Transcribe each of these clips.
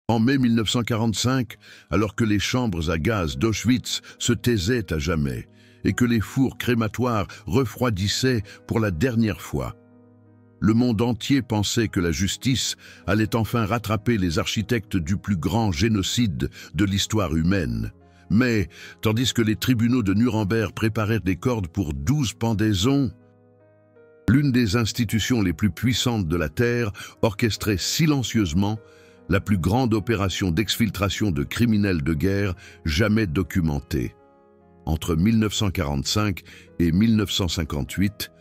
En mai 1945, alors que les chambres à gaz d'Auschwitz se taisaient à jamais et que les fours crématoires refroidissaient pour la dernière fois, le monde entier pensait que la justice allait enfin rattraper les architectes du plus grand génocide de l'histoire humaine. Mais, tandis que les tribunaux de Nuremberg préparaient des cordes pour 12 pendaisons, l'une des institutions les plus puissantes de la Terre orchestrait silencieusement la plus grande opération d'exfiltration de criminels de guerre jamais documentée. Entre 1945 et 1958,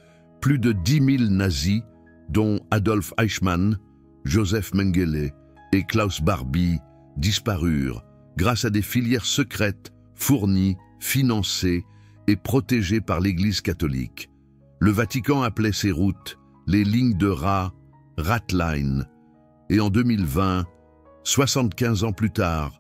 plus de 10 000 nazis, dont Adolf Eichmann, Joseph Mengele et Klaus Barbie, disparurent grâce à des filières secrètes fournies, financées et protégées par l'Église catholique. Le Vatican appelait ces routes les lignes de rats, Ratline, et en 2020, 75 ans plus tard,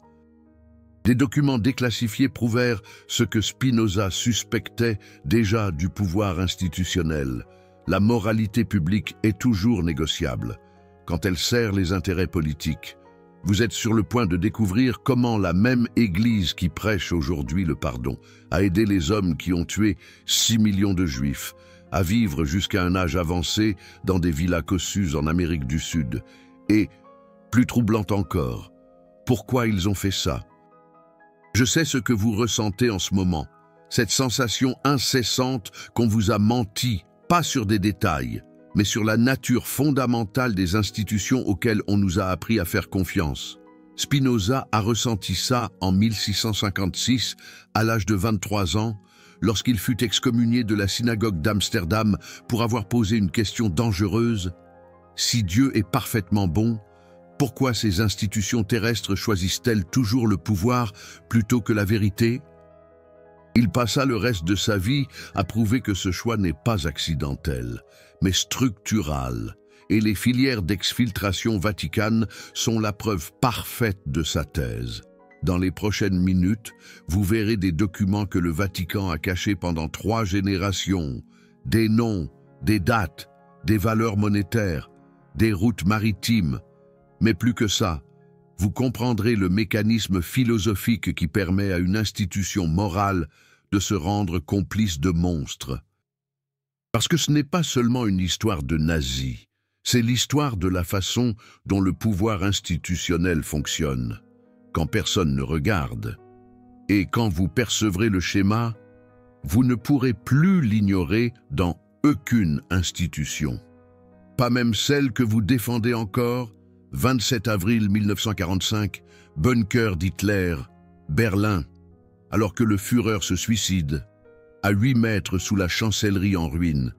des documents déclassifiés prouvèrent ce que Spinoza suspectait déjà du pouvoir institutionnel. La moralité publique est toujours négociable quand elle sert les intérêts politiques. Vous êtes sur le point de découvrir comment la même Église qui prêche aujourd'hui le pardon a aidé les hommes qui ont tué 6 millions de Juifs à vivre jusqu'à un âge avancé dans des villas cossues en Amérique du Sud. Et, plus troublant encore, pourquoi ils ont fait ça? Je sais ce que vous ressentez en ce moment, cette sensation incessante qu'on vous a menti, pas sur des détails, mais sur la nature fondamentale des institutions auxquelles on nous a appris à faire confiance. Spinoza a ressenti ça en 1656, à l'âge de 23 ans, lorsqu'il fut excommunié de la synagogue d'Amsterdam pour avoir posé une question dangereuse. Si Dieu est parfaitement bon, pourquoi ces institutions terrestres choisissent-elles toujours le pouvoir plutôt que la vérité? Il passa le reste de sa vie à prouver que ce choix n'est pas accidentel, mais structural, et les filières d'exfiltration vaticanes sont la preuve parfaite de sa thèse. Dans les prochaines minutes, vous verrez des documents que le Vatican a cachés pendant 3 générations, des noms, des dates, des valeurs monétaires, des routes maritimes. Mais plus que ça, vous comprendrez le mécanisme philosophique qui permet à une institution morale de se rendre complice de monstres. Parce que ce n'est pas seulement une histoire de nazis, c'est l'histoire de la façon dont le pouvoir institutionnel fonctionne, quand personne ne regarde. Et quand vous percevrez le schéma, vous ne pourrez plus l'ignorer dans aucune institution. Pas même celle que vous défendez encore. 27 avril 1945, bunker d'Hitler, Berlin, alors que le Führer se suicide, à 8 mètres sous la chancellerie en ruine.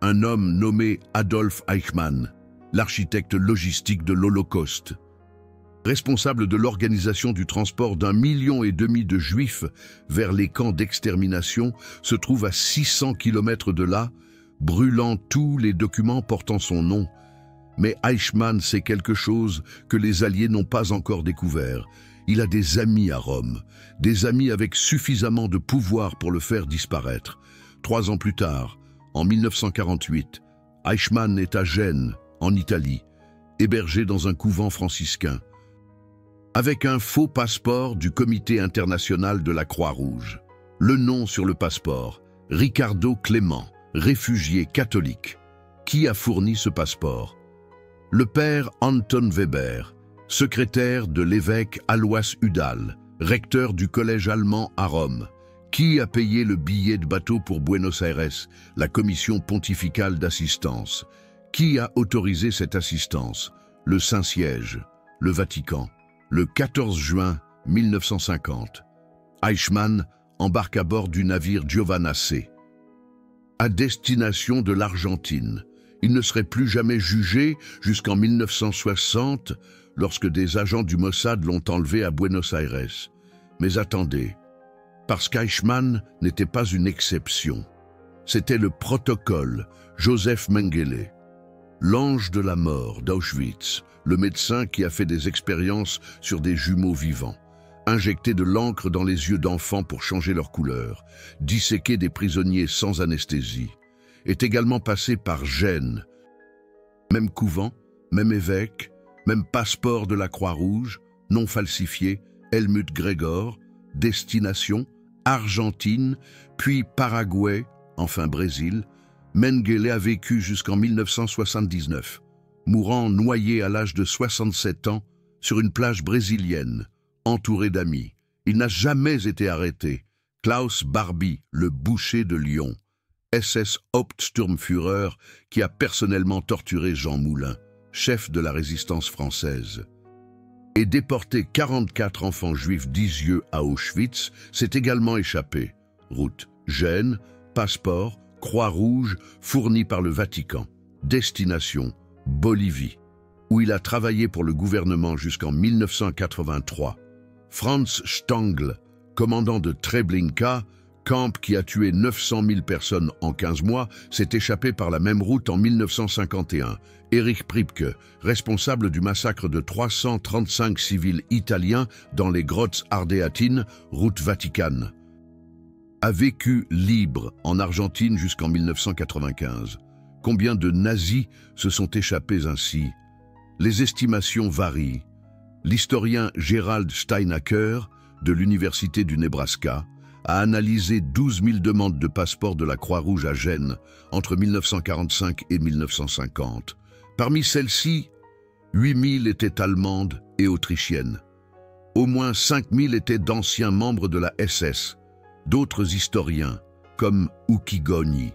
Un homme nommé Adolf Eichmann, l'architecte logistique de l'Holocauste, responsable de l'organisation du transport d'1,5 million de Juifs vers les camps d'extermination, se trouve à 600 km de là, brûlant tous les documents portant son nom. Mais Eichmann sait quelque chose que les Alliés n'ont pas encore découvert. Il a des amis à Rome, des amis avec suffisamment de pouvoir pour le faire disparaître. 3 ans plus tard, en 1948, Eichmann est à Gênes, en Italie, hébergé dans un couvent franciscain, avec un faux passeport du Comité international de la Croix-Rouge. Le nom sur le passeport, Riccardo Clément, réfugié catholique. Qui a fourni ce passeport? Le père Anton Weber, secrétaire de l'évêque Alois Udall, recteur du collège allemand à Rome. Qui a payé le billet de bateau pour Buenos Aires, la commission pontificale d'assistance? Qui a autorisé cette assistance? Le Saint-Siège, le Vatican. Le 14 juin 1950, Eichmann embarque à bord du navire Giovanna C. à destination de l'Argentine. Il ne serait plus jamais jugé jusqu'en 1960, lorsque des agents du Mossad l'ont enlevé à Buenos Aires. Mais attendez, parce qu'Eichmann n'était pas une exception. C'était le protocole, Joseph Mengele, l'ange de la mort d'Auschwitz, le médecin qui a fait des expériences sur des jumeaux vivants, injecté de l'encre dans les yeux d'enfants pour changer leur couleur, disséqué des prisonniers sans anesthésie, est également passé par Gênes. Même couvent, même évêque, même passeport de la Croix-Rouge, non falsifié, Helmut Gregor, destination, Argentine, puis Paraguay, enfin Brésil. Mengele a vécu jusqu'en 1979, mourant noyé à l'âge de 67 ans sur une plage brésilienne, entouré d'amis. Il n'a jamais été arrêté. Klaus Barbie, le boucher de Lyon, SS Hauptsturmführer, qui a personnellement torturé Jean Moulin, chef de la résistance française. Et déporté 44 enfants juifs d'Isieux à Auschwitz, s'est également échappé. Route, Gênes, passeport, Croix-Rouge, fourni par le Vatican. Destination, Bolivie, où il a travaillé pour le gouvernement jusqu'en 1983. Franz Stangl, commandant de Treblinka, camp qui a tué 900 000 personnes en 15 mois, s'est échappé par la même route en 1951. Erich Priebke, responsable du massacre de 335 civils italiens dans les grottes ardéatines, route Vaticane, a vécu libre en Argentine jusqu'en 1995. Combien de nazis se sont échappés ainsi? Les estimations varient. L'historien Gerald Steinacker, de l'Université du Nebraska, a analysé 12 000 demandes de passeport de la Croix-Rouge à Gênes entre 1945 et 1950. Parmi celles-ci, 8 000 étaient allemandes et autrichiennes. Au moins 5 000 étaient d'anciens membres de la SS. D'autres historiens, comme Uckigoni,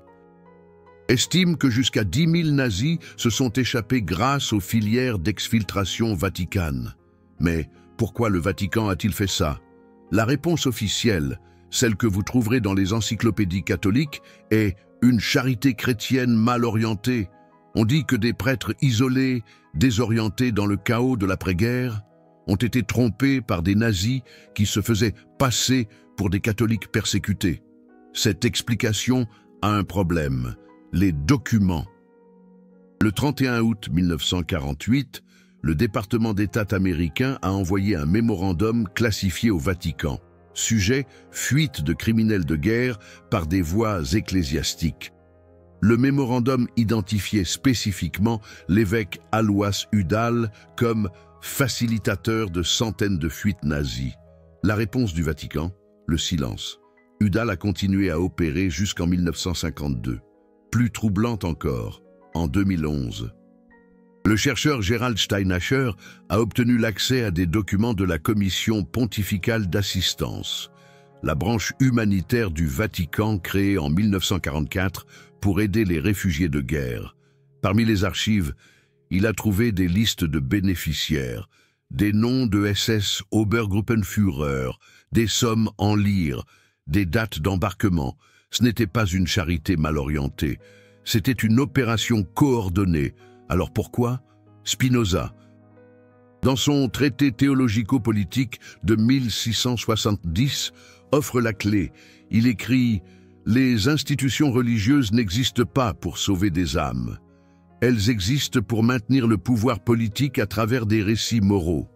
estiment que jusqu'à 10 000 nazis se sont échappés grâce aux filières d'exfiltration vaticanes. Mais pourquoi le Vatican a-t-il fait ça? La réponse officielle, celle que vous trouverez dans les encyclopédies catholiques, est une charité chrétienne mal orientée. On dit que des prêtres isolés, désorientés dans le chaos de l'après-guerre, ont été trompés par des nazis qui se faisaient passer pour des catholiques persécutés. Cette explication a un problème, les documents. Le 31 août 1948, le département d'État américain a envoyé un mémorandum classifié au Vatican. Sujet, fuite de criminels de guerre par des voies ecclésiastiques. Le mémorandum identifiait spécifiquement l'évêque Alois Udall comme facilitateur de centaines de fuites nazies. La réponse du Vatican? Le silence. Udall a continué à opérer jusqu'en 1952. Plus troublante encore, en 2011. Le chercheur Gerald Steinacher a obtenu l'accès à des documents de la Commission pontificale d'assistance, la branche humanitaire du Vatican créée en 1944 pour aider les réfugiés de guerre. Parmi les archives, il a trouvé des listes de bénéficiaires, des noms de SS Obergruppenführer, des sommes en lire, des dates d'embarquement. Ce n'était pas une charité mal orientée, c'était une opération coordonnée. Alors pourquoi? Spinoza, dans son traité théologico-politique de 1670, offre la clé. Il écrit « Les institutions religieuses n'existent pas pour sauver des âmes. Elles existent pour maintenir le pouvoir politique à travers des récits moraux.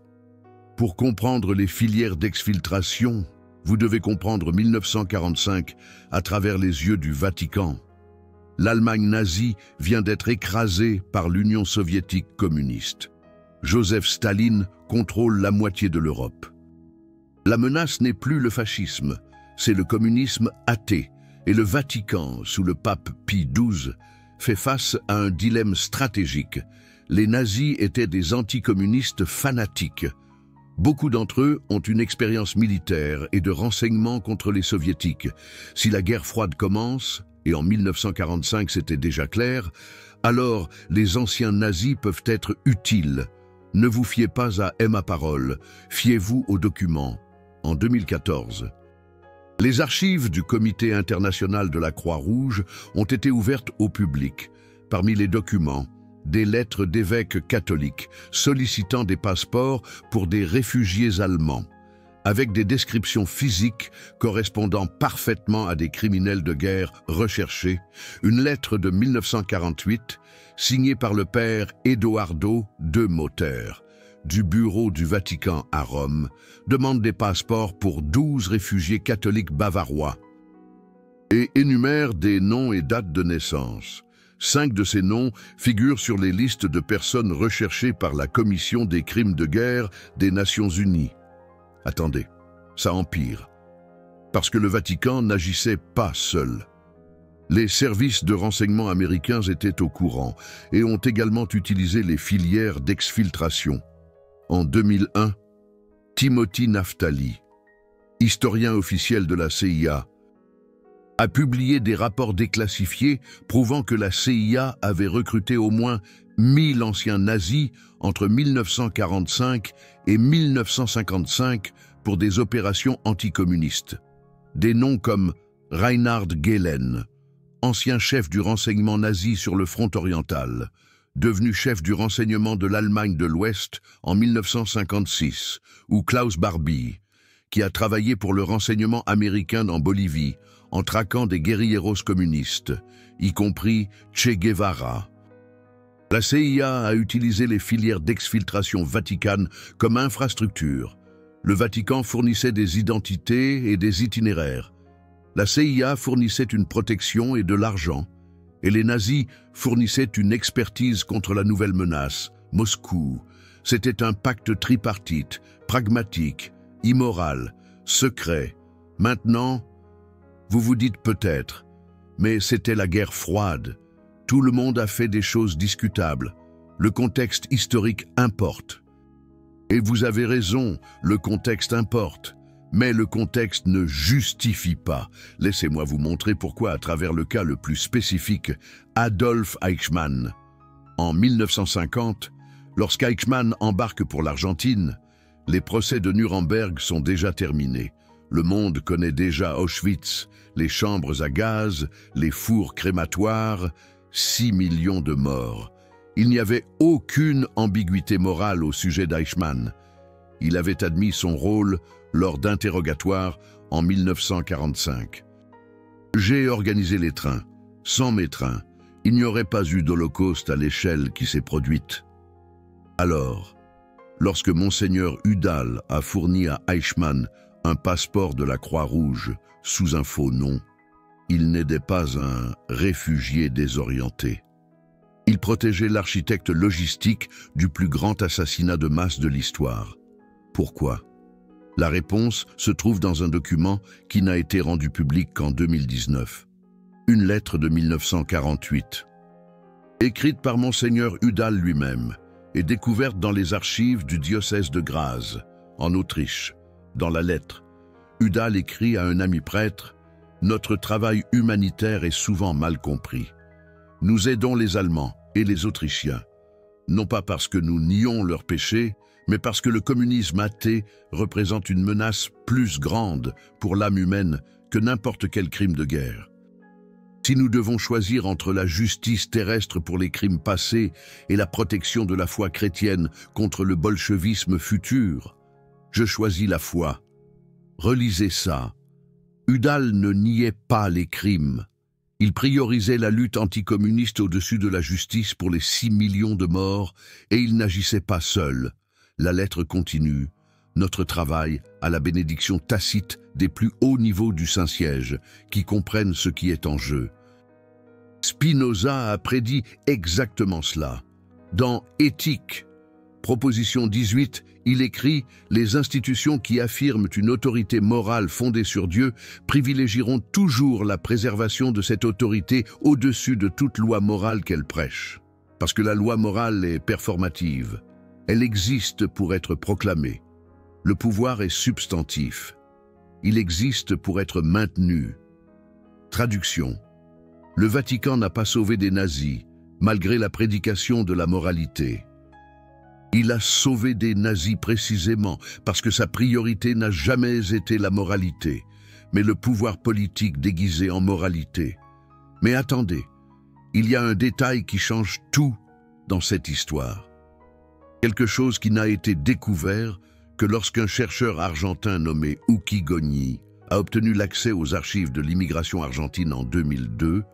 Pour comprendre les filières d'exfiltration, vous devez comprendre 1945 à travers les yeux du Vatican. L'Allemagne nazie vient d'être écrasée par l'Union soviétique communiste. Joseph Staline contrôle la moitié de l'Europe. La menace n'est plus le fascisme, c'est le communisme athée, et le Vatican, sous le pape Pie XII, fait face à un dilemme stratégique. Les nazis étaient des anticommunistes fanatiques. Beaucoup d'entre eux ont une expérience militaire et de renseignement contre les soviétiques. Si la guerre froide commence, et en 1945 c'était déjà clair, alors les anciens nazis peuvent être utiles. Ne vous fiez pas à ma parole, fiez-vous aux documents. En 2014, les archives du Comité international de la Croix-Rouge ont été ouvertes au public. Parmi les documents, des lettres d'évêques catholiques sollicitant des passeports pour des réfugiés allemands, avec des descriptions physiques correspondant parfaitement à des criminels de guerre recherchés, une lettre de 1948 signée par le père Edoardo de Motter, du bureau du Vatican à Rome, demande des passeports pour 12 réfugiés catholiques bavarois et énumère des noms et dates de naissance. 5 de ces noms figurent sur les listes de personnes recherchées par la Commission des crimes de guerre des Nations Unies. Attendez, ça empire. Parce que le Vatican n'agissait pas seul. Les services de renseignement américains étaient au courant et ont également utilisé les filières d'exfiltration. En 2001, Timothy Naftali, historien officiel de la CIA, a publié des rapports déclassifiés prouvant que la CIA avait recruté au moins 1000 anciens nazis entre 1945 et 1955 pour des opérations anticommunistes. Des noms comme Reinhard Gehlen, ancien chef du renseignement nazi sur le front oriental, devenu chef du renseignement de l'Allemagne de l'Ouest en 1956, ou Klaus Barbie, qui a travaillé pour le renseignement américain en Bolivie, en traquant des guérilleros communistes, y compris Che Guevara. La CIA a utilisé les filières d'exfiltration vaticanes comme infrastructure. Le Vatican fournissait des identités et des itinéraires. La CIA fournissait une protection et de l'argent, et les nazis fournissaient une expertise contre la nouvelle menace, Moscou. C'était un pacte tripartite, pragmatique, immoral, secret. Maintenant, vous vous dites peut-être, mais c'était la guerre froide. Tout le monde a fait des choses discutables. Le contexte historique importe. Et vous avez raison, le contexte importe. Mais le contexte ne justifie pas. Laissez-moi vous montrer pourquoi à travers le cas le plus spécifique, Adolf Eichmann. En 1950, lorsqu'Eichmann embarque pour l'Argentine, les procès de Nuremberg sont déjà terminés. Le monde connaît déjà Auschwitz, les chambres à gaz, les fours crématoires, 6 millions de morts. Il n'y avait aucune ambiguïté morale au sujet d'Eichmann. Il avait admis son rôle lors d'interrogatoires en 1945. J'ai organisé les trains. Sans mes trains, il n'y aurait pas eu d'holocauste à l'échelle qui s'est produite. Alors, lorsque Monseigneur Udall a fourni à Eichmann un passeport de la Croix-Rouge sous un faux nom, il n'aidait pas un réfugié désorienté. Il protégeait l'architecte logistique du plus grand assassinat de masse de l'histoire. Pourquoi ? La réponse se trouve dans un document qui n'a été rendu public qu'en 2019. Une lettre de 1948, écrite par Monseigneur Udall lui-même et découverte dans les archives du diocèse de Graz, en Autriche. Dans la lettre, Udall écrit à un ami prêtre « Notre travail humanitaire est souvent mal compris. Nous aidons les Allemands et les Autrichiens, non pas parce que nous nions leurs péchés, mais parce que le communisme athée représente une menace plus grande pour l'âme humaine que n'importe quel crime de guerre. Si nous devons choisir entre la justice terrestre pour les crimes passés et la protection de la foi chrétienne contre le bolchevisme futur, je choisis la foi. Relisez ça. Udall ne niait pas les crimes. Il priorisait la lutte anticommuniste au-dessus de la justice pour les 6 millions de morts et il n'agissait pas seul. La lettre continue. Notre travail à la bénédiction tacite des plus hauts niveaux du Saint-Siège, qui comprennent ce qui est en jeu. Spinoza a prédit exactement cela. Dans Éthique, proposition 18, il écrit « Les institutions qui affirment une autorité morale fondée sur Dieu privilégieront toujours la préservation de cette autorité au-dessus de toute loi morale qu'elle prêche. Parce que la loi morale est performative. Elle existe pour être proclamée. Le pouvoir est substantif. Il existe pour être maintenu. » Traduction. Le Vatican n'a pas sauvé des nazis, malgré la prédication de la moralité. Il a sauvé des nazis précisément parce que sa priorité n'a jamais été la moralité, mais le pouvoir politique déguisé en moralité. Mais attendez, il y a un détail qui change tout dans cette histoire. Quelque chose qui n'a été découvert que lorsqu'un chercheur argentin nommé Uki Gogni a obtenu l'accès aux archives de l'immigration argentine en 2002,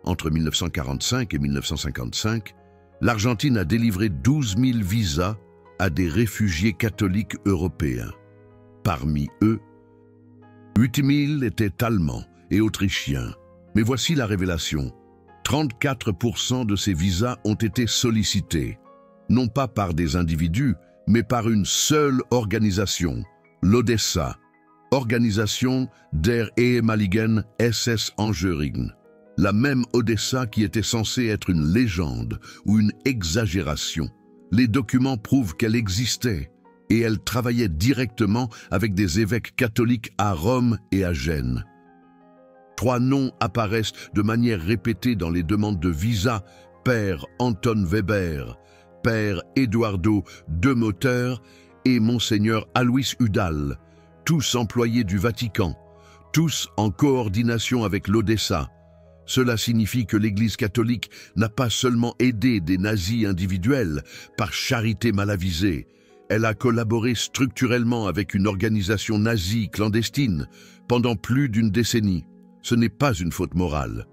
entre 1945 et 1955, l'Argentine a délivré 12 000 visas à des réfugiés catholiques européens. Parmi eux, 8 000 étaient allemands et autrichiens. Mais voici la révélation. 34% de ces visas ont été sollicités, non pas par des individus, mais par une seule organisation, l'Odessa, Organisation der ehemaligen SS-Angehörigen. La même Odessa qui était censée être une légende ou une exagération. Les documents prouvent qu'elle existait et elle travaillait directement avec des évêques catholiques à Rome et à Gênes. 3 noms apparaissent de manière répétée dans les demandes de visa: Père Anton Weber, Père Eduardo de Motter et Monseigneur Alois Udal, tous employés du Vatican, tous en coordination avec l'Odessa. Cela signifie que l'Église catholique n'a pas seulement aidé des nazis individuels par charité mal avisée, elle a collaboré structurellement avec une organisation nazie clandestine pendant plus d'une décennie. Ce n'est pas une faute morale.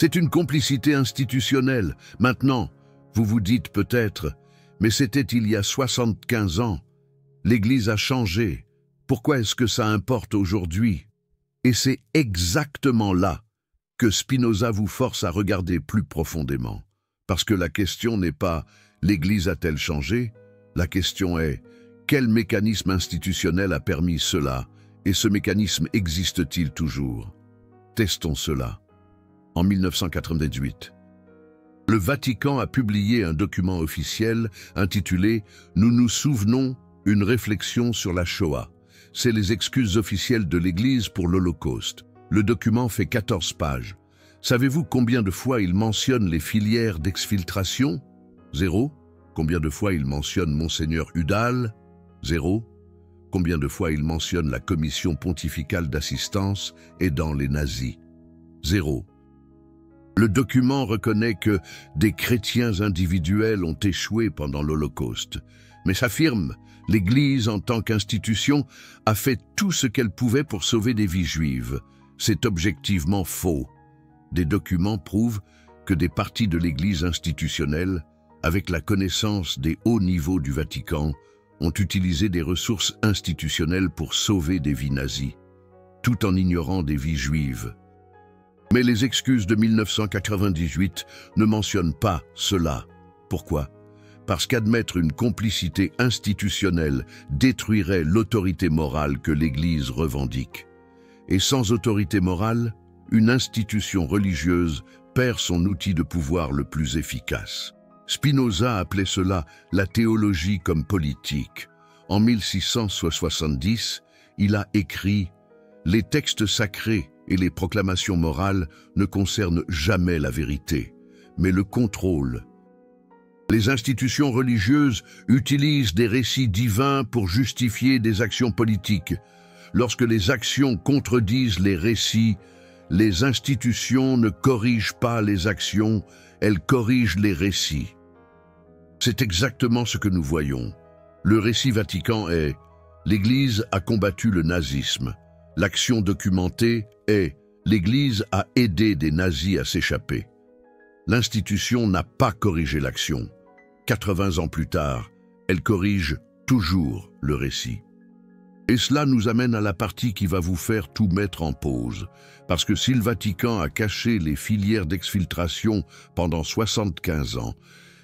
C'est une complicité institutionnelle. Maintenant, vous vous dites peut-être, mais c'était il y a 75 ans. L'Église a changé. Pourquoi est-ce que ça importe aujourd'hui? Et c'est exactement là que Spinoza vous force à regarder plus profondément. Parce que la question n'est pas « l'Église a-t-elle changé ?» La question est « quel mécanisme institutionnel a permis cela et ce mécanisme existe-t-il toujours ?» Testons cela. En 1998, le Vatican a publié un document officiel intitulé « Nous nous souvenons, une réflexion sur la Shoah ». C'est les excuses officielles de l'Église pour l'Holocauste. Le document fait 14 pages. Savez-vous combien de fois il mentionne les filières d'exfiltration? 0. Combien de fois il mentionne Monseigneur Udal? 0. Combien de fois il mentionne la commission pontificale d'assistance aidant les nazis? 0. Le document reconnaît que des chrétiens individuels ont échoué pendant l'Holocauste, mais s'affirme l'Église en tant qu'institution a fait tout ce qu'elle pouvait pour sauver des vies juives. C'est objectivement faux. Des documents prouvent que des parties de l'Église institutionnelle, avec la connaissance des hauts niveaux du Vatican, ont utilisé des ressources institutionnelles pour sauver des vies nazies, tout en ignorant des vies juives. Mais les excuses de 1998 ne mentionnent pas cela. Pourquoi? Parce qu'admettre une complicité institutionnelle détruirait l'autorité morale que l'Église revendique. Et sans autorité morale, une institution religieuse perd son outil de pouvoir le plus efficace. Spinoza appelait cela la théologie comme politique. En 1670, il a écrit « Les textes sacrés et les proclamations morales ne concernent jamais la vérité, mais le contrôle. Les institutions religieuses utilisent des récits divins pour justifier des actions politiques. Lorsque les actions contredisent les récits, les institutions ne corrigent pas les actions, elles corrigent les récits. » C'est exactement ce que nous voyons. Le récit Vatican est « L'Église a combattu le nazisme ». L'action documentée est « L'Église a aidé des nazis à s'échapper ». L'institution n'a pas corrigé l'action. 80 ans plus tard, elle corrige toujours le récit. Et cela nous amène à la partie qui va vous faire tout mettre en pause. Parce que si le Vatican a caché les filières d'exfiltration pendant 75 ans,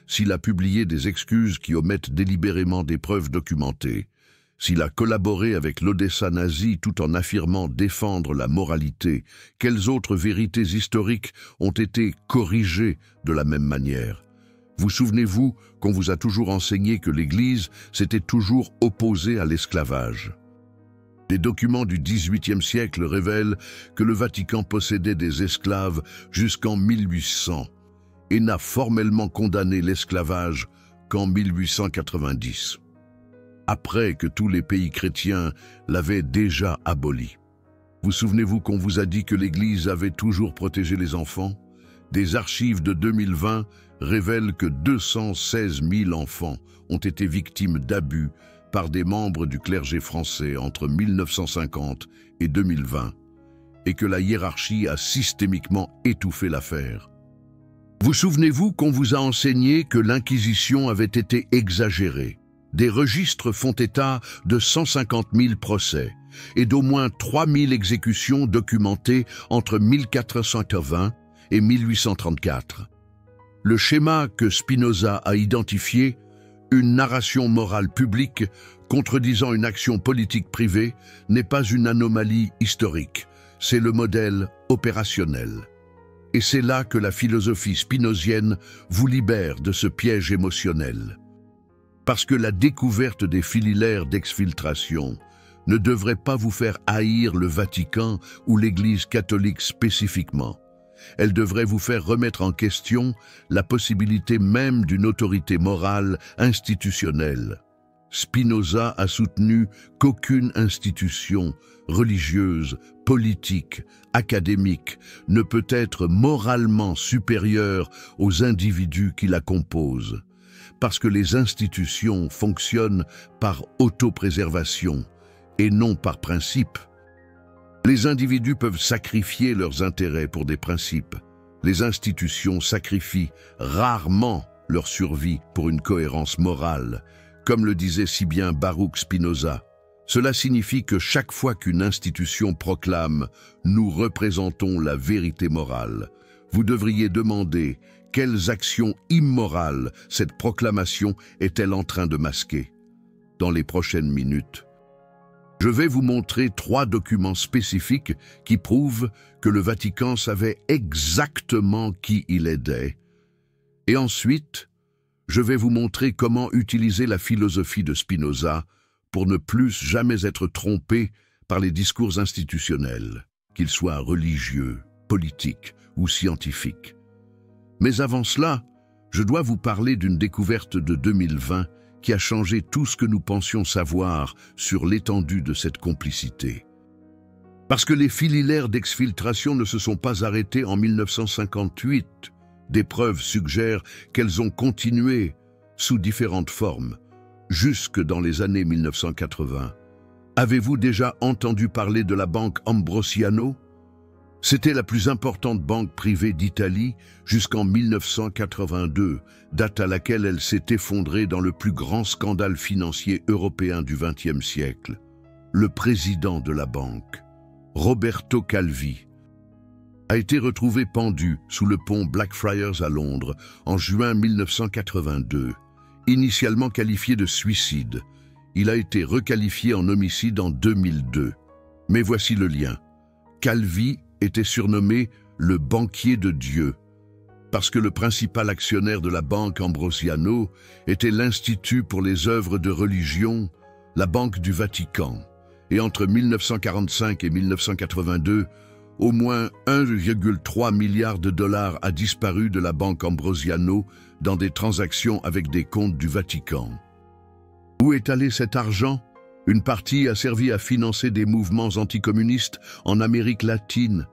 s'il a publié des excuses qui omettent délibérément des preuves documentées, s'il a collaboré avec l'Odessa nazie tout en affirmant défendre la moralité, quelles autres vérités historiques ont été corrigées de la même manière? Vous souvenez-vous qu'on vous a toujours enseigné que l'Église s'était toujours opposée à l'esclavage? Les documents du XVIIIe siècle révèlent que le Vatican possédait des esclaves jusqu'en 1800 et n'a formellement condamné l'esclavage qu'en 1890, après que tous les pays chrétiens l'avaient déjà aboli. Vous souvenez-vous qu'on vous a dit que l'Église avait toujours protégé les enfants? Des archives de 2020 révèlent que 216 000 enfants ont été victimes d'abus par des membres du clergé français entre 1950 et 2020, et que la hiérarchie a systémiquement étouffé l'affaire. Vous souvenez-vous qu'on vous a enseigné que l'Inquisition avait été exagérée? Des registres font état de 150 000 procès et d'au moins 3 000 exécutions documentées entre 1480 et 1834. Le schéma que Spinoza a identifié, une narration morale publique contredisant une action politique privée, n'est pas une anomalie historique, c'est le modèle opérationnel. Et c'est là que la philosophie spinozienne vous libère de ce piège émotionnel. Parce que la découverte des fililaires d'exfiltration ne devrait pas vous faire haïr le Vatican ou l'Église catholique spécifiquement. Elle devrait vous faire remettre en question la possibilité même d'une autorité morale institutionnelle. Spinoza a soutenu qu'aucune institution religieuse, politique, académique ne peut être moralement supérieure aux individus qui la composent, parce que les institutions fonctionnent par autopréservation et non par principe. Les individus peuvent sacrifier leurs intérêts pour des principes. Les institutions sacrifient rarement leur survie pour une cohérence morale, comme le disait si bien Baruch Spinoza. Cela signifie que chaque fois qu'une institution proclame « nous représentons la vérité morale », vous devriez demander quelles actions immorales cette proclamation est-elle en train de masquer. Dans les prochaines minutes, je vais vous montrer 3 documents spécifiques qui prouvent que le Vatican savait exactement qui il aidait. Et ensuite, je vais vous montrer comment utiliser la philosophie de Spinoza pour ne plus jamais être trompé par les discours institutionnels, qu'ils soient religieux, politiques ou scientifiques. Mais avant cela, je dois vous parler d'une découverte de 2020 qui a changé tout ce que nous pensions savoir sur l'étendue de cette complicité. Parce que les fililaires d'exfiltration ne se sont pas arrêtés en 1958, des preuves suggèrent qu'elles ont continué sous différentes formes, jusque dans les années 1980. Avez-vous déjà entendu parler de la banque Ambrosiano? C'était la plus importante banque privée d'Italie jusqu'en 1982, date à laquelle elle s'est effondrée dans le plus grand scandale financier européen du XXe siècle. Le président de la banque, Roberto Calvi, a été retrouvé pendu sous le pont Blackfriars à Londres en juin 1982. Initialement qualifié de suicide, il a été requalifié en homicide en 2002. Mais voici le lien. Calvi était surnommé le banquier de Dieu, parce que le principal actionnaire de la banque Ambrosiano était l'Institut pour les œuvres de religion, la Banque du Vatican. Et entre 1945 et 1982, au moins 1,3 milliard de dollars a disparu de la banque Ambrosiano dans des transactions avec des comptes du Vatican. Où est allé cet argent? Une partie a servi à financer des mouvements anticommunistes en Amérique latine,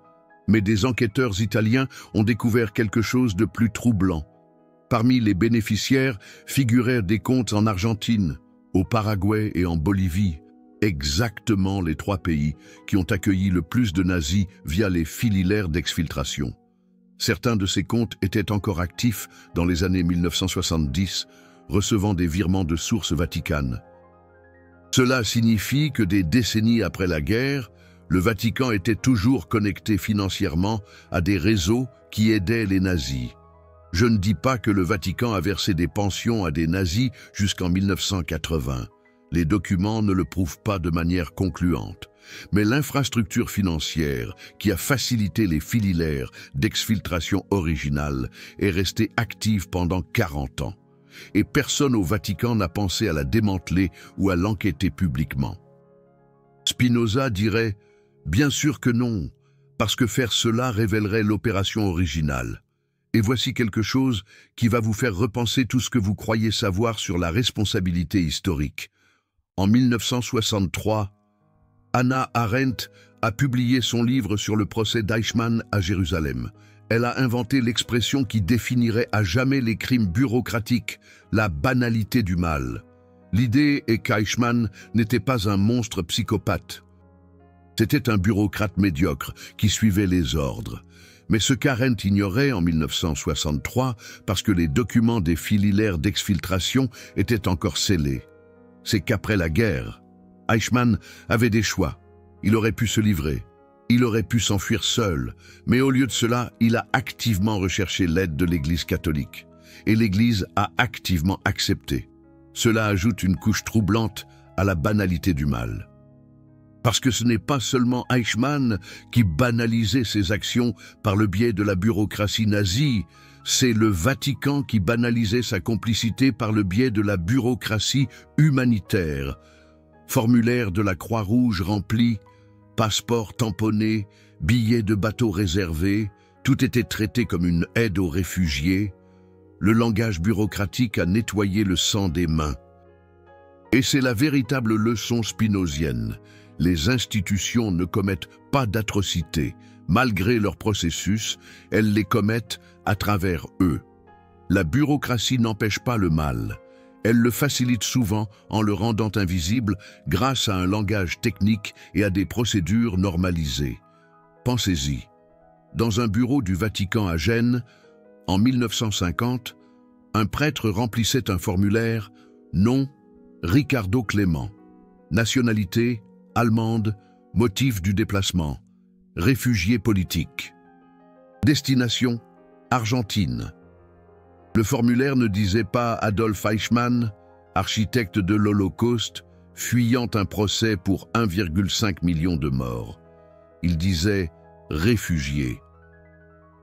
mais des enquêteurs italiens ont découvert quelque chose de plus troublant. Parmi les bénéficiaires figurèrent des comptes en Argentine, au Paraguay et en Bolivie, exactement les 3 pays qui ont accueilli le plus de nazis via les fililaires d'exfiltration. Certains de ces comptes étaient encore actifs dans les années 1970, recevant des virements de sources vaticanes. Cela signifie que des décennies après la guerre, le Vatican était toujours connecté financièrement à des réseaux qui aidaient les nazis. Je ne dis pas que le Vatican a versé des pensions à des nazis jusqu'en 1980. Les documents ne le prouvent pas de manière concluante. Mais l'infrastructure financière qui a facilité les fililaires d'exfiltration originale est restée active pendant 40 ans. Et personne au Vatican n'a pensé à la démanteler ou à l'enquêter publiquement. Spinoza dirait « Bien sûr que non, parce que faire cela révélerait l'opération originale. » Et voici quelque chose qui va vous faire repenser tout ce que vous croyez savoir sur la responsabilité historique. En 1963, Hannah Arendt a publié son livre sur le procès d'Eichmann à Jérusalem. Elle a inventé l'expression qui définirait à jamais les crimes bureaucratiques, la banalité du mal. L'idée est qu'Eichmann n'était pas un monstre psychopathe. C'était un bureaucrate médiocre qui suivait les ordres. Mais ce qu'Arendt ignorait en 1963, parce que les documents des fililaires d'exfiltration étaient encore scellés, c'est qu'après la guerre, Eichmann avait des choix. Il aurait pu se livrer, Il aurait pu s'enfuir seul, mais au lieu de cela, il a activement recherché l'aide de l'Église catholique. Et l'Église a activement accepté. Cela ajoute une couche troublante à la banalité du mal. Parce que ce n'est pas seulement Eichmann qui banalisait ses actions par le biais de la bureaucratie nazie, c'est le Vatican qui banalisait sa complicité par le biais de la bureaucratie humanitaire. Formulaire de la Croix-Rouge rempli, passeports tamponnés, billets de bateaux réservés, tout était traité comme une aide aux réfugiés. Le langage bureaucratique a nettoyé le sang des mains. Et c'est la véritable leçon spinozienne. Les institutions ne commettent pas d'atrocités. Malgré leur processus, elles les commettent à travers eux. La bureaucratie n'empêche pas le mal. Elle le facilite souvent en le rendant invisible grâce à un langage technique et à des procédures normalisées. Pensez-y. Dans un bureau du Vatican à Gênes, en 1950, un prêtre remplissait un formulaire, nom Ricardo Clément, nationalité allemande, motif du déplacement, réfugié politique. Destination, Argentine. Le formulaire ne disait pas Adolf Eichmann, architecte de l'Holocauste, fuyant un procès pour 1,5 million de morts. Il disait réfugié.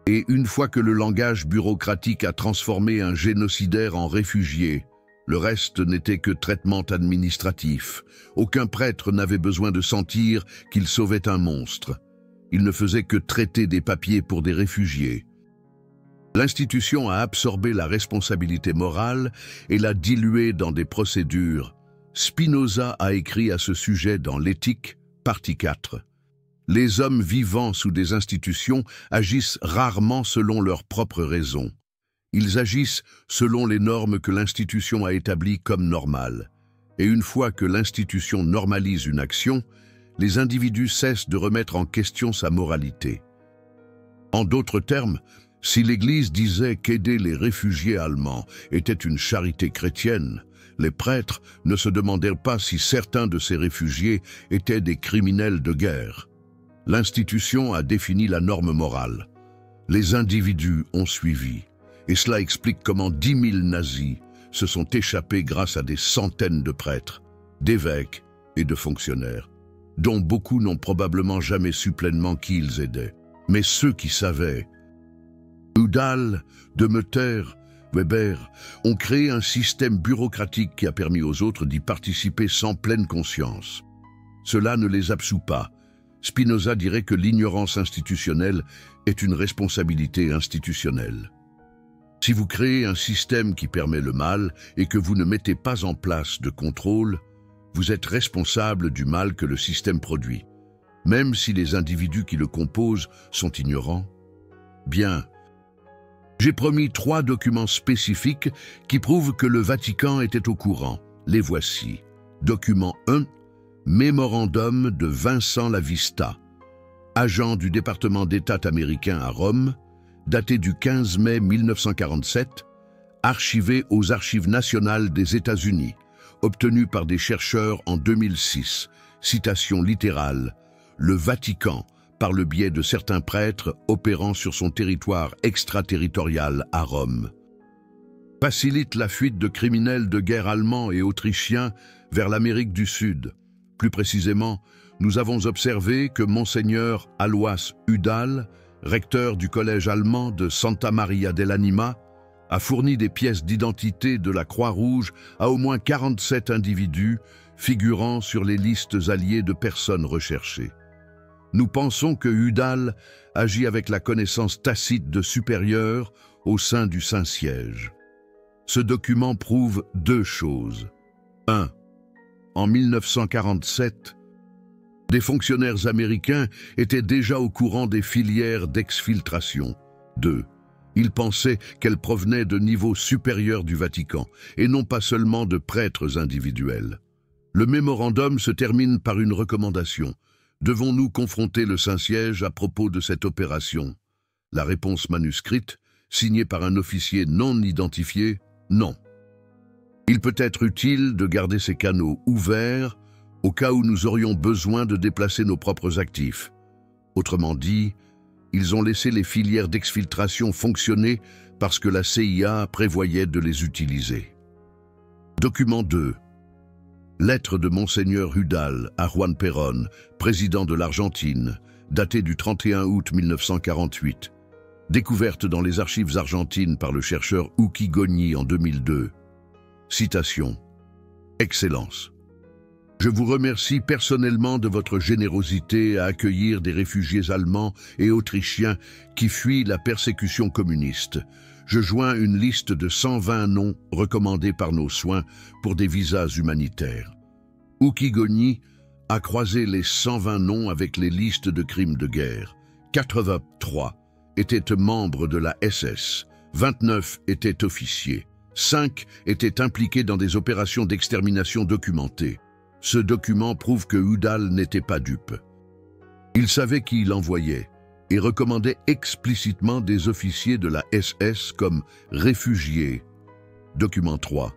Et une fois que le langage bureaucratique a transformé un génocidaire en réfugié, le reste n'était que traitement administratif. Aucun prêtre n'avait besoin de sentir qu'il sauvait un monstre. Il ne faisait que traiter des papiers pour des réfugiés. L'institution a absorbé la responsabilité morale et l'a diluée dans des procédures. Spinoza a écrit à ce sujet dans l'Éthique, partie 4. Les hommes vivant sous des institutions agissent rarement selon leurs propres raisons. Ils agissent selon les normes que l'institution a établies comme normales. Et une fois que l'institution normalise une action, les individus cessent de remettre en question sa moralité. En d'autres termes, si l'Église disait qu'aider les réfugiés allemands était une charité chrétienne, les prêtres ne se demandèrent pas si certains de ces réfugiés étaient des criminels de guerre. L'institution a défini la norme morale. Les individus ont suivi. Et cela explique comment 10 000 nazis se sont échappés grâce à des centaines de prêtres, d'évêques et de fonctionnaires, dont beaucoup n'ont probablement jamais su pleinement qui ils aidaient. Mais ceux qui savaient, Udall, Demeter, Weber, ont créé un système bureaucratique qui a permis aux autres d'y participer sans pleine conscience. Cela ne les absout pas. Spinoza dirait que l'ignorance institutionnelle est une responsabilité institutionnelle. Si vous créez un système qui permet le mal et que vous ne mettez pas en place de contrôle, vous êtes responsable du mal que le système produit, même si les individus qui le composent sont ignorants. Bien. J'ai promis 3 documents spécifiques qui prouvent que le Vatican était au courant. Les voici. Document 1, Mémorandum de Vincent Lavista, agent du département d'État américain à Rome, daté du 15 mai 1947, archivé aux Archives nationales des États-Unis, obtenu par des chercheurs en 2006. Citation littérale, le Vatican, par le biais de certains prêtres opérant sur son territoire extraterritorial à Rome, facilite la fuite de criminels de guerre allemands et autrichiens vers l'Amérique du Sud. Plus précisément, nous avons observé que Monseigneur Alois Udall, recteur du collège allemand de Santa Maria dell'Anima, a fourni des pièces d'identité de la Croix-Rouge à au moins 47 individus figurant sur les listes alliées de personnes recherchées. Nous pensons que Udall agit avec la connaissance tacite de supérieurs au sein du Saint-Siège. Ce document prouve 2 choses. 1. En 1947, des fonctionnaires américains étaient déjà au courant des filières d'exfiltration. 2. Ils pensaient qu'elles provenaient de niveaux supérieurs du Vatican, et non pas seulement de prêtres individuels. Le mémorandum se termine par une recommandation. Devons-nous confronter le Saint-Siège à propos de cette opération? La réponse manuscrite, signée par un officier non identifié, non. Il peut être utile de garder ces canaux ouverts au cas où nous aurions besoin de déplacer nos propres actifs. Autrement dit, ils ont laissé les filières d'exfiltration fonctionner parce que la CIA prévoyait de les utiliser. Document 2. Lettre de Monseigneur Udall à Juan Perón, président de l'Argentine, datée du 31 août 1948. Découverte dans les archives argentines par le chercheur Uki Gogni en 2002. Citation. Excellence. Je vous remercie personnellement de votre générosité à accueillir des réfugiés allemands et autrichiens qui fuient la persécution communiste. Je joins une liste de 120 noms recommandés par nos soins pour des visas humanitaires. Uki Gogni a croisé les 120 noms avec les listes de crimes de guerre. 83 étaient membres de la SS, 29 étaient officiers, 5 étaient impliqués dans des opérations d'extermination documentées. Ce document prouve que Udall n'était pas dupe. Il savait qui il envoyait et recommandait explicitement des officiers de la SS comme réfugiés. Document 3.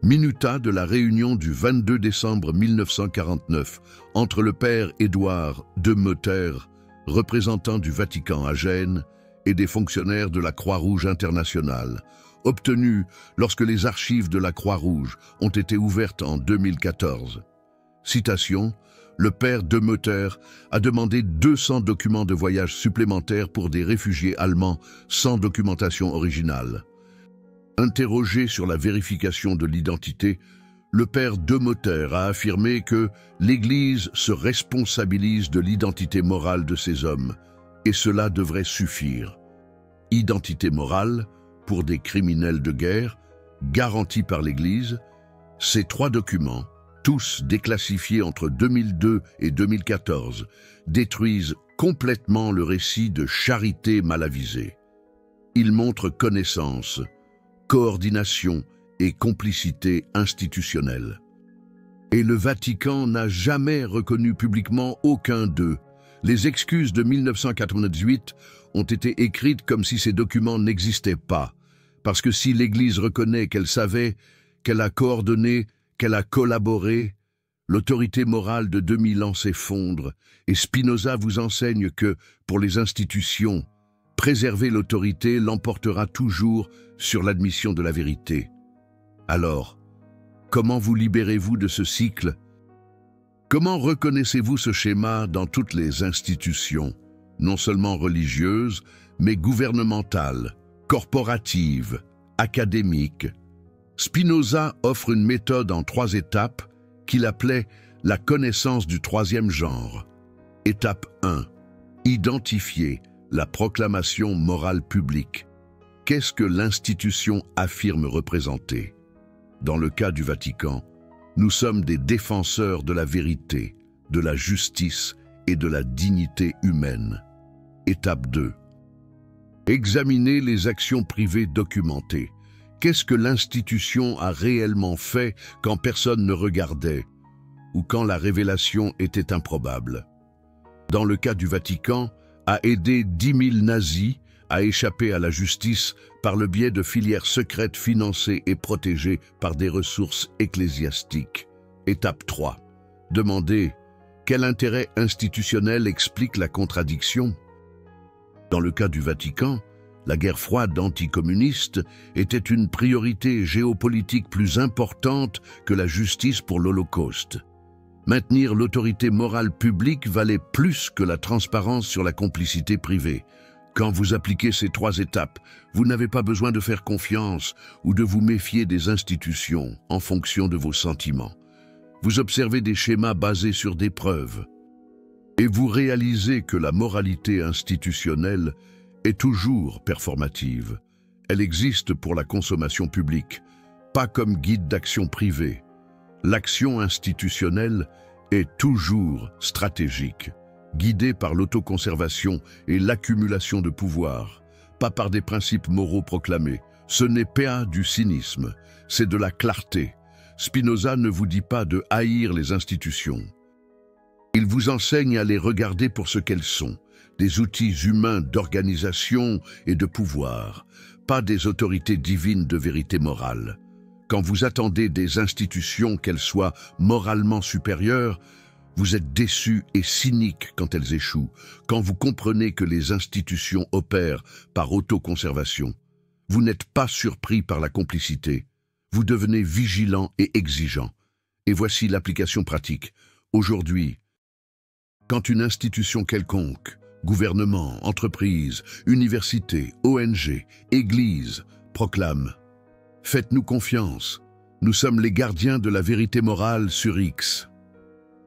Minuta de la réunion du 22 décembre 1949 entre le père Édouard de Meuter, représentant du Vatican à Gênes, et des fonctionnaires de la Croix-Rouge internationale, obtenu lorsque les archives de la Croix-Rouge ont été ouvertes en 2014. Citation, le père de Meuter a demandé 200 documents de voyage supplémentaires pour des réfugiés allemands sans documentation originale. Interrogé sur la vérification de l'identité, le père de Meuter a affirmé que l'Église se responsabilise de l'identité morale de ces hommes, et cela devrait suffire. Identité morale, pour des criminels de guerre, garantie par l'Église, ces 3 documents, tous déclassifiés entre 2002 et 2014, détruisent complètement le récit de charité mal avisée. Ils montrent connaissance, coordination et complicité institutionnelle. Et le Vatican n'a jamais reconnu publiquement aucun d'eux. Les excuses de 1998 ont été écrites comme si ces documents n'existaient pas, parce que si l'Église reconnaît qu'elle savait, qu'elle a coordonné, qu'elle a collaboré, l'autorité morale de 2000 ans s'effondre, et Spinoza vous enseigne que, pour les institutions, préserver l'autorité l'emportera toujours sur l'admission de la vérité. Alors, comment vous libérez-vous de ce cycle? Comment reconnaissez-vous ce schéma dans toutes les institutions, non seulement religieuses, mais gouvernementales, corporatives, académiques? Spinoza offre une méthode en 3 étapes qu'il appelait la connaissance du 3e genre. Étape 1. Identifier la proclamation morale publique. Qu'est-ce que l'institution affirme représenter? Dans le cas du Vatican, nous sommes des défenseurs de la vérité, de la justice et de la dignité humaine. Étape 2. Examiner les actions privées documentées. Qu'est-ce que l'institution a réellement fait quand personne ne regardait ou quand la révélation était improbable? Dans le cas du Vatican, a aidé 10 000 nazis à échapper à la justice par le biais de filières secrètes financées et protégées par des ressources ecclésiastiques. Étape 3. Demandez quel intérêt institutionnel explique la contradiction. Dans le cas du Vatican, la guerre froide anticommuniste était une priorité géopolitique plus importante que la justice pour l'Holocauste. Maintenir l'autorité morale publique valait plus que la transparence sur la complicité privée. Quand vous appliquez ces 3 étapes, vous n'avez pas besoin de faire confiance ou de vous méfier des institutions en fonction de vos sentiments. Vous observez des schémas basés sur des preuves. Et vous réalisez que la moralité institutionnelle est toujours performative. Elle existe pour la consommation publique, pas comme guide d'action privée. L'action institutionnelle est toujours stratégique, guidée par l'autoconservation et l'accumulation de pouvoir, pas par des principes moraux proclamés. Ce n'est pas du cynisme, c'est de la clarté. Spinoza ne vous dit pas de haïr les institutions. Il vous enseigne à les regarder pour ce qu'elles sont, des outils humains d'organisation et de pouvoir, pas des autorités divines de vérité morale. Quand vous attendez des institutions qu'elles soient moralement supérieures, Vous êtes déçu et cynique quand elles échouent, quand vous comprenez que les institutions opèrent par autoconservation. Vous n'êtes pas surpris par la complicité. Vous devenez vigilant et exigeant. Et voici l'application pratique. Aujourd'hui, quand une institution quelconque, gouvernement, entreprise, université, ONG, église, proclame « Faites-nous confiance, nous sommes les gardiens de la vérité morale sur X »,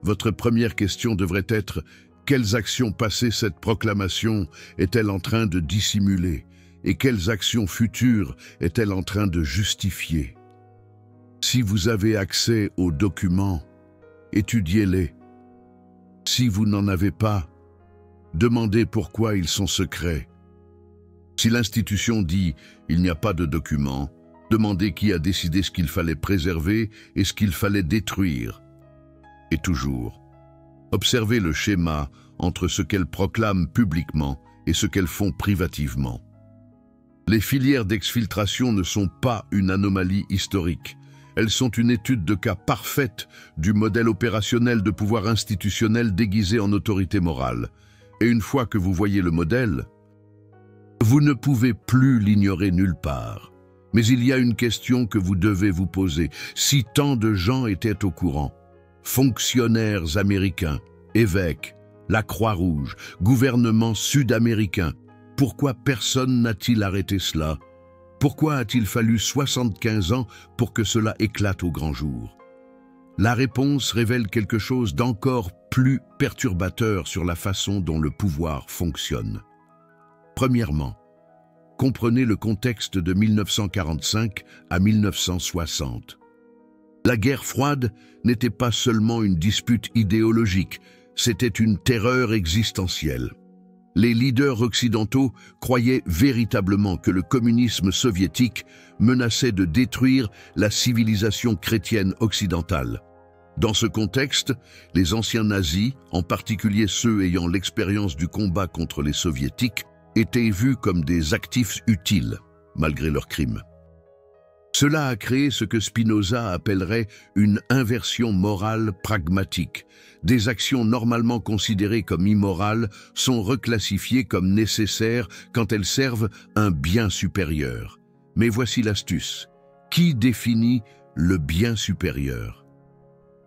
votre première question devrait être « Quelles actions passées cette proclamation est-elle en train de dissimuler et quelles actions futures est-elle en train de justifier ?» Si vous avez accès aux documents, étudiez-les. Si vous n'en avez pas, demandez pourquoi ils sont secrets. Si l'institution dit « il n'y a pas de documents », demandez qui a décidé ce qu'il fallait préserver et ce qu'il fallait détruire. Et toujours, observez le schéma entre ce qu'elles proclament publiquement et ce qu'elles font privativement. Les filières d'exfiltration ne sont pas une anomalie historique. Elles sont une étude de cas parfaite du modèle opérationnel de pouvoir institutionnel déguisé en autorité morale. Et une fois que vous voyez le modèle, vous ne pouvez plus l'ignorer nulle part. Mais il y a une question que vous devez vous poser. Si tant de gens étaient au courant, fonctionnaires américains, évêques, la Croix-Rouge, gouvernement sud-américain, pourquoi personne n'a-t-il arrêté cela ? Pourquoi a-t-il fallu 75 ans pour que cela éclate au grand jour? La réponse révèle quelque chose d'encore plus perturbateur sur la façon dont le pouvoir fonctionne. Premièrement, comprenez le contexte de 1945 à 1960. La guerre froide n'était pas seulement une dispute idéologique, c'était une terreur existentielle. Les leaders occidentaux croyaient véritablement que le communisme soviétique menaçait de détruire la civilisation chrétienne occidentale. Dans ce contexte, les anciens nazis, en particulier ceux ayant l'expérience du combat contre les soviétiques, étaient vus comme des actifs utiles, malgré leurs crimes. Cela a créé ce que Spinoza appellerait une inversion morale pragmatique. Des actions normalement considérées comme immorales sont reclassifiées comme nécessaires quand elles servent un bien supérieur. Mais voici l'astuce. Qui définit le bien supérieur?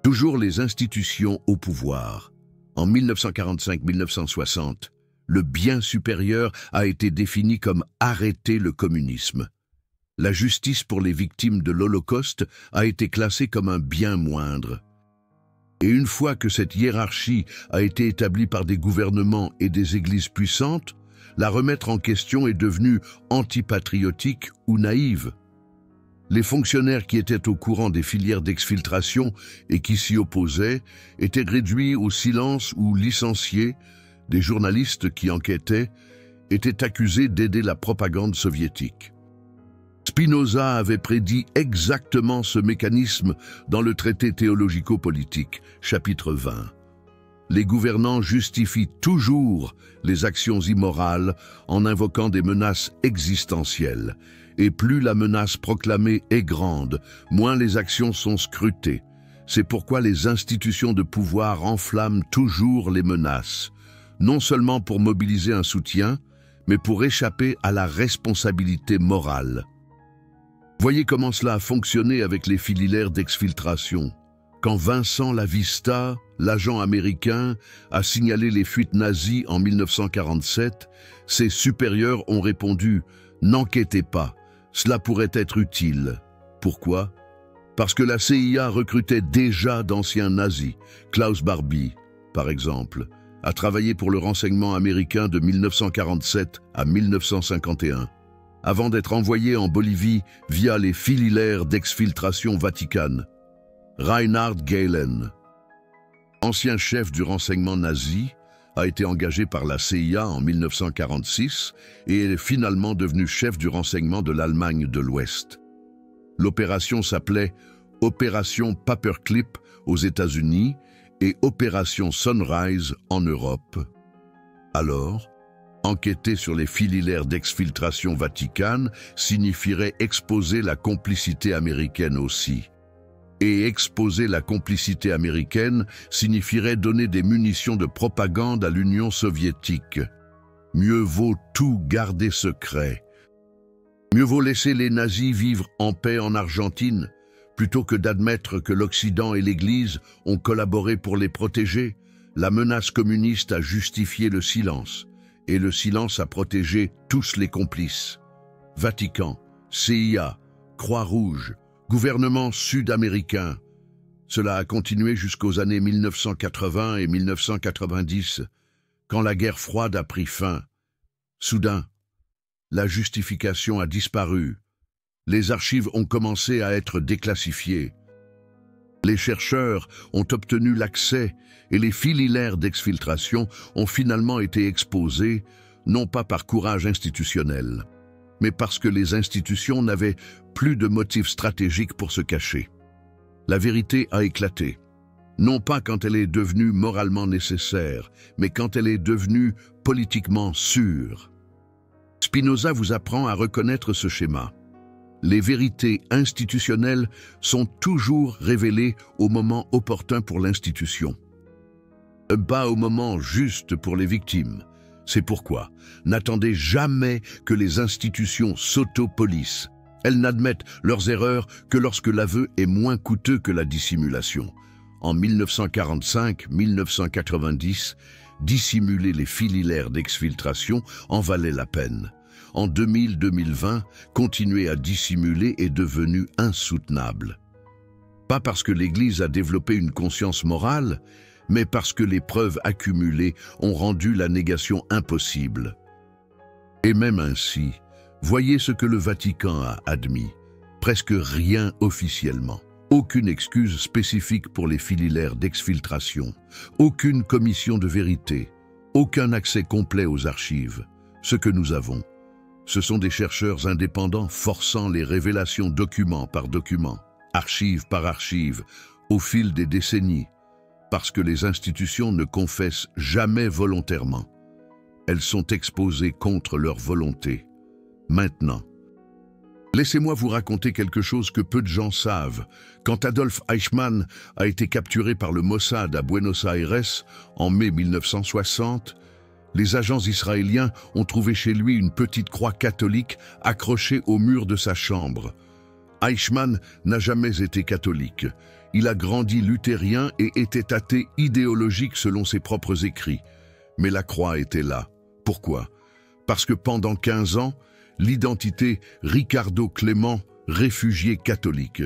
Toujours les institutions au pouvoir. En 1945-1960, le bien supérieur a été défini comme arrêter le communisme. La justice pour les victimes de l'Holocauste a été classée comme un bien moindre. Et une fois que cette hiérarchie a été établie par des gouvernements et des églises puissantes, la remettre en question est devenue antipatriotique ou naïve. Les fonctionnaires qui étaient au courant des filières d'exfiltration et qui s'y opposaient étaient réduits au silence ou licenciés. Des journalistes qui enquêtaient étaient accusés d'aider la propagande soviétique. Spinoza avait prédit exactement ce mécanisme dans le traité théologico-politique, chapitre 20. Les gouvernants justifient toujours les actions immorales en invoquant des menaces existentielles. Et plus la menace proclamée est grande, moins les actions sont scrutées. C'est pourquoi les institutions de pouvoir enflamment toujours les menaces, non seulement pour mobiliser un soutien, mais pour échapper à la responsabilité morale. Voyez comment cela a fonctionné avec les filières d'exfiltration. Quand Vincent Lavista, l'agent américain, a signalé les fuites nazies en 1947, ses supérieurs ont répondu « N'enquêtez pas, cela pourrait être utile ». Pourquoi? Parce que la CIA recrutait déjà d'anciens nazis. Klaus Barbie, par exemple, a travaillé pour le renseignement américain de 1947 à 1951. Avant d'être envoyé en Bolivie via les filières d'exfiltration Vatican. Reinhard Gehlen, ancien chef du renseignement nazi, a été engagé par la CIA en 1946 et est finalement devenu chef du renseignement de l'Allemagne de l'Ouest. L'opération s'appelait Opération Paperclip aux États-Unis et Opération Sunrise en Europe. Alors, enquêter sur les filières d'exfiltration Vatican signifierait exposer la complicité américaine aussi. Et exposer la complicité américaine signifierait donner des munitions de propagande à l'Union soviétique. Mieux vaut tout garder secret. Mieux vaut laisser les nazis vivre en paix en Argentine, plutôt que d'admettre que l'Occident et l'Église ont collaboré pour les protéger. La menace communiste a justifié le silence, et le silence a protégé tous les complices. Vatican, CIA, Croix-Rouge, gouvernement sud-américain. Cela a continué jusqu'aux années 1980 et 1990, quand la guerre froide a pris fin. Soudain, la justification a disparu. Les archives ont commencé à être déclassifiées. Les chercheurs ont obtenu l'accès et les filaires d'exfiltration ont finalement été exposés, non pas par courage institutionnel, mais parce que les institutions n'avaient plus de motifs stratégiques pour se cacher. La vérité a éclaté, non pas quand elle est devenue moralement nécessaire, mais quand elle est devenue politiquement sûre. Spinoza vous apprend à reconnaître ce schéma. Les vérités institutionnelles sont toujours révélées au moment opportun pour l'institution, pas au moment juste pour les victimes. C'est pourquoi n'attendez jamais que les institutions s'autopolicent. Elles n'admettent leurs erreurs que lorsque l'aveu est moins coûteux que la dissimulation. En 1945-1990, dissimuler les filaires d'exfiltration en valait la peine. En 2000-2020, continuer à dissimuler est devenu insoutenable. Pas parce que l'Église a développé une conscience morale, mais parce que les preuves accumulées ont rendu la négation impossible. Et même ainsi, voyez ce que le Vatican a admis. Presque rien officiellement. Aucune excuse spécifique pour les filaires d'exfiltration. Aucune commission de vérité. Aucun accès complet aux archives. Ce que nous avons, ce sont des chercheurs indépendants forçant les révélations document par document, archive par archive, au fil des décennies, parce que les institutions ne confessent jamais volontairement. Elles sont exposées contre leur volonté. Maintenant, laissez-moi vous raconter quelque chose que peu de gens savent. Quand Adolf Eichmann a été capturé par le Mossad à Buenos Aires en mai 1960, les agents israéliens ont trouvé chez lui une petite croix catholique accrochée au mur de sa chambre. Eichmann n'a jamais été catholique. Il a grandi luthérien et était athée idéologique selon ses propres écrits. Mais la croix était là. Pourquoi? Parce que pendant 15 ans, l'identité Ricardo Clément, réfugié catholique,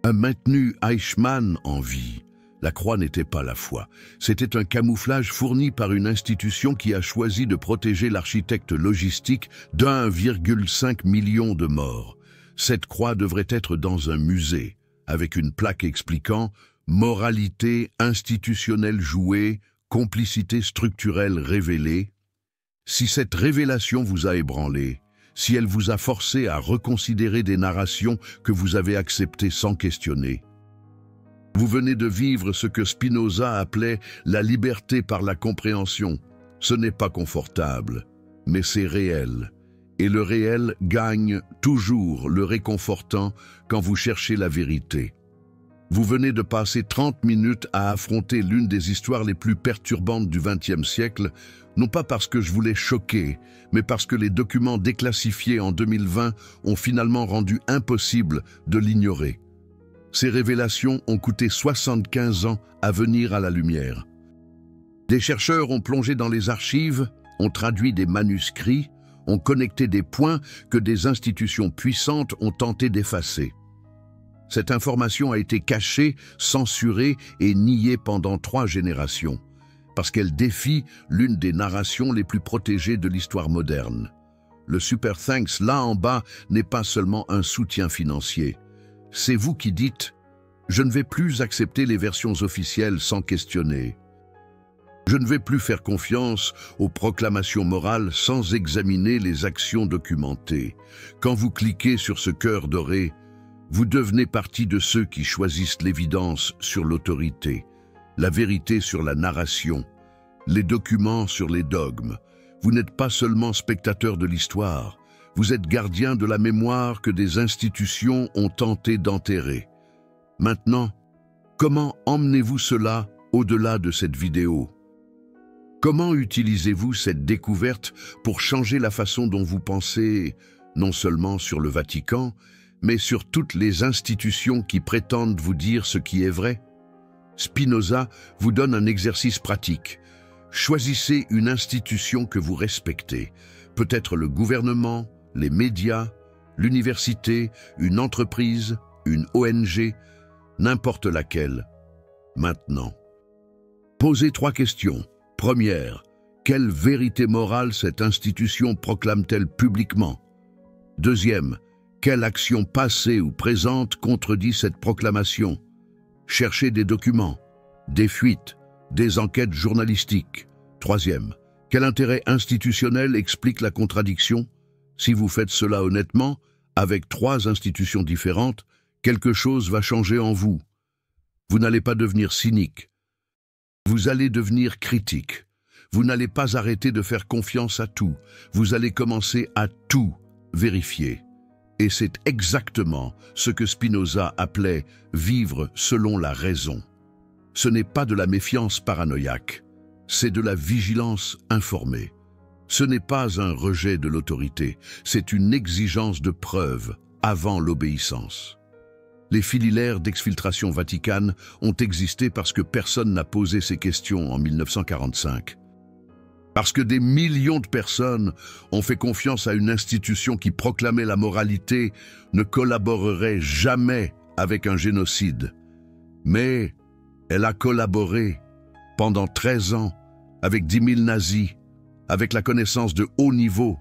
a maintenu Eichmann en vie. La croix n'était pas la foi. C'était un camouflage fourni par une institution qui a choisi de protéger l'architecte logistique d'1,5 million de morts. Cette croix devrait être dans un musée, avec une plaque expliquant « Moralité institutionnelle jouée, complicité structurelle révélée ». Si cette révélation vous a ébranlé, si elle vous a forcé à reconsidérer des narrations que vous avez acceptées sans questionner, vous venez de vivre ce que Spinoza appelait la liberté par la compréhension. Ce n'est pas confortable, mais c'est réel. Et le réel gagne toujours le réconfortant quand vous cherchez la vérité. Vous venez de passer 30 minutes à affronter l'une des histoires les plus perturbantes du XXe siècle, non pas parce que je voulais choquer, mais parce que les documents déclassifiés en 2020 ont finalement rendu impossible de l'ignorer. Ces révélations ont coûté 75 ans à venir à la lumière. Des chercheurs ont plongé dans les archives, ont traduit des manuscrits, ont connecté des points que des institutions puissantes ont tenté d'effacer. Cette information a été cachée, censurée et niée pendant 3 générations, parce qu'elle défie l'une des narrations les plus protégées de l'histoire moderne. Le Super Thanks, là en bas, n'est pas seulement un soutien financier. C'est vous qui dites « Je ne vais plus accepter les versions officielles sans questionner. Je ne vais plus faire confiance aux proclamations morales sans examiner les actions documentées. » Quand vous cliquez sur ce cœur doré, vous devenez partie de ceux qui choisissent l'évidence sur l'autorité, la vérité sur la narration, les documents sur les dogmes. Vous n'êtes pas seulement spectateur de l'histoire, vous êtes gardien de la mémoire que des institutions ont tenté d'enterrer. Maintenant, comment emmenez-vous cela au-delà de cette vidéo? Comment utilisez-vous cette découverte pour changer la façon dont vous pensez, non seulement sur le Vatican, mais sur toutes les institutions qui prétendent vous dire ce qui est vrai? Spinoza vous donne un exercice pratique. Choisissez une institution que vous respectez, peut-être le gouvernement, les médias, l'université, une entreprise, une ONG, n'importe laquelle. Maintenant, posez 3 questions. Première, quelle vérité morale cette institution proclame-t-elle publiquement? Deuxième, quelle action passée ou présente contredit cette proclamation? Cherchez des documents, des fuites, des enquêtes journalistiques. Troisième, quel intérêt institutionnel explique la contradiction? Si vous faites cela honnêtement, avec 3 institutions différentes, quelque chose va changer en vous. Vous n'allez pas devenir cynique. Vous allez devenir critique. Vous n'allez pas arrêter de faire confiance à tout. Vous allez commencer à tout vérifier. Et c'est exactement ce que Spinoza appelait « vivre selon la raison ». Ce n'est pas de la méfiance paranoïaque, c'est de la vigilance informée. Ce n'est pas un rejet de l'autorité, c'est une exigence de preuve avant l'obéissance. Les fililaires d'exfiltration vaticane ont existé parce que personne n'a posé ces questions en 1945. Parce que des millions de personnes ont fait confiance à une institution qui proclamait la moralité, ne collaborerait jamais avec un génocide. Mais elle a collaboré pendant 13 ans avec 10 000 nazis, avec la connaissance de haut niveau,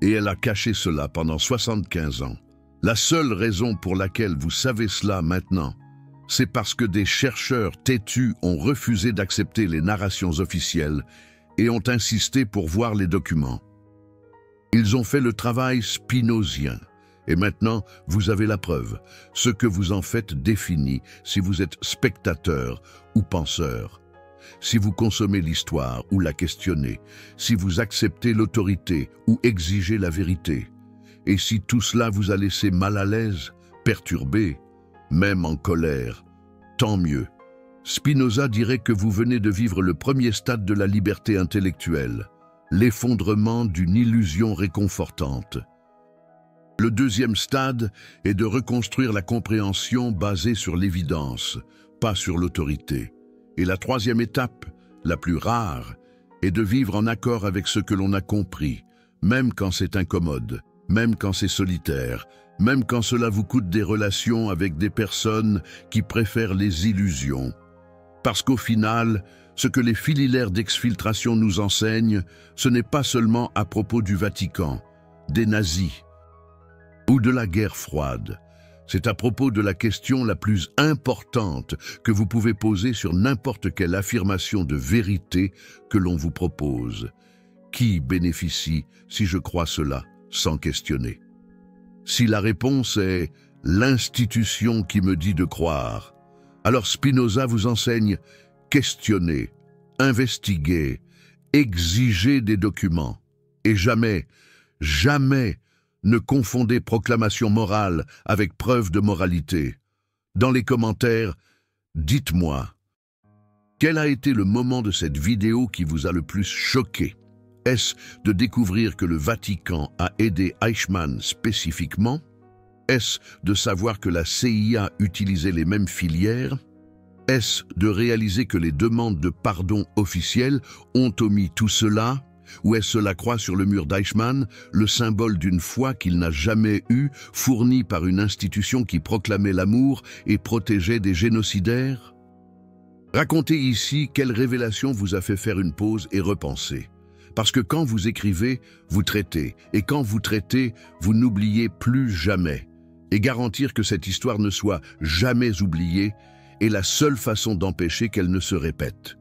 et elle a caché cela pendant 75 ans. La seule raison pour laquelle vous savez cela maintenant, c'est parce que des chercheurs têtus ont refusé d'accepter les narrations officielles et ont insisté pour voir les documents. Ils ont fait le travail spinozien, et maintenant vous avez la preuve. Ce que vous en faites définit si vous êtes spectateur ou penseur, si vous consommez l'histoire ou la questionnez, si vous acceptez l'autorité ou exigez la vérité. Et si tout cela vous a laissé mal à l'aise, perturbé, même en colère, tant mieux. Spinoza dirait que vous venez de vivre le premier stade de la liberté intellectuelle, l'effondrement d'une illusion réconfortante. Le deuxième stade est de reconstruire la compréhension basée sur l'évidence, pas sur l'autorité. Et la troisième étape, la plus rare, est de vivre en accord avec ce que l'on a compris, même quand c'est incommode. Même quand c'est solitaire, même quand cela vous coûte des relations avec des personnes qui préfèrent les illusions. Parce qu'au final, ce que les fililaires d'exfiltration nous enseignent, ce n'est pas seulement à propos du Vatican, des nazis ou de la guerre froide. C'est à propos de la question la plus importante que vous pouvez poser sur n'importe quelle affirmation de vérité que l'on vous propose. Qui bénéficie si je crois cela? Sans questionner. Si la réponse est « l'institution qui me dit de croire », alors Spinoza vous enseigne « questionner, investiguer, exiger des documents ». Et jamais, jamais ne confondez proclamation morale avec preuve de moralité. Dans les commentaires, dites-moi, quel a été le moment de cette vidéo qui vous a le plus choqué? Est-ce de découvrir que le Vatican a aidé Eichmann spécifiquement? Est-ce de savoir que la CIA utilisait les mêmes filières? Est-ce de réaliser que les demandes de pardon officielles ont omis tout cela? Ou est-ce la croix sur le mur d'Eichmann, le symbole d'une foi qu'il n'a jamais eue, fournie par une institution qui proclamait l'amour et protégeait des génocidaires? Racontez ici quelle révélation vous a fait faire une pause et repenser. Parce que quand vous écrivez, vous traitez. Et quand vous traitez, vous n'oubliez plus jamais. Et garantir que cette histoire ne soit jamais oubliée est la seule façon d'empêcher qu'elle ne se répète.